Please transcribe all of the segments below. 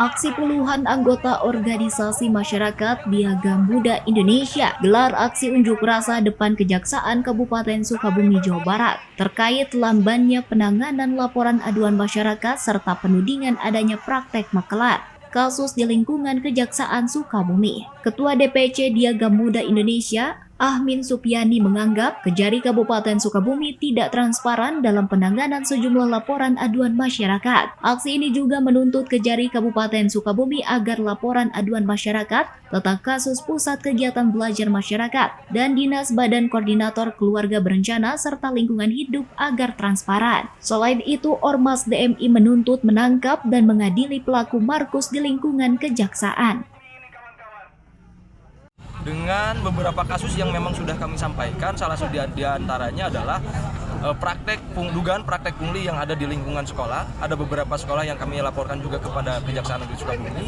Aksi puluhan anggota organisasi masyarakat Piagam Muda Indonesia gelar aksi unjuk rasa depan Kejaksaan Kabupaten Sukabumi, Jawa Barat terkait lambannya penanganan laporan aduan masyarakat serta penudingan adanya praktek maklar kasus di lingkungan Kejaksaan Sukabumi. Ketua DPC Piagam Muda Indonesia, Ahmin Supiani menganggap Kejari Kabupaten Sukabumi tidak transparan dalam penanganan sejumlah laporan aduan masyarakat. Aksi ini juga menuntut Kejari Kabupaten Sukabumi agar laporan aduan masyarakat tentang kasus Pusat Kegiatan Belajar Masyarakat dan Dinas Badan Koordinator Keluarga Berencana serta Lingkungan Hidup agar transparan. Selain itu, Ormas DMI menuntut menangkap dan mengadili pelaku Markus di lingkungan kejaksaan. Dengan beberapa kasus yang memang sudah kami sampaikan, salah satu di antaranya adalah dugaan praktek pungli yang ada di lingkungan sekolah. Ada beberapa sekolah yang kami laporkan juga kepada Kejaksaan Negeri Sukabumi.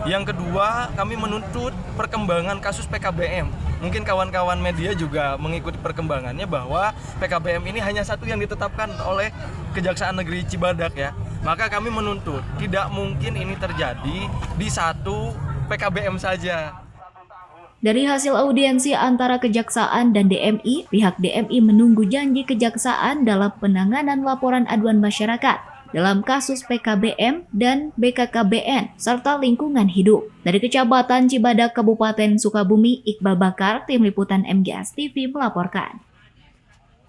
Yang kedua, kami menuntut perkembangan kasus PKBM. Mungkin kawan-kawan media juga mengikuti perkembangannya bahwa PKBM ini hanya satu yang ditetapkan oleh Kejaksaan Negeri Cibadak ya. Maka kami menuntut tidak mungkin ini terjadi di satu PKBM saja. Dari hasil audiensi antara Kejaksaan dan DMI, pihak DMI menunggu janji Kejaksaan dalam penanganan laporan aduan masyarakat dalam kasus PKBM dan BKKBN serta lingkungan hidup. Dari Kecamatan Cibadak, Kabupaten Sukabumi, Iqbal Bakar, Tim Liputan MGS TV melaporkan.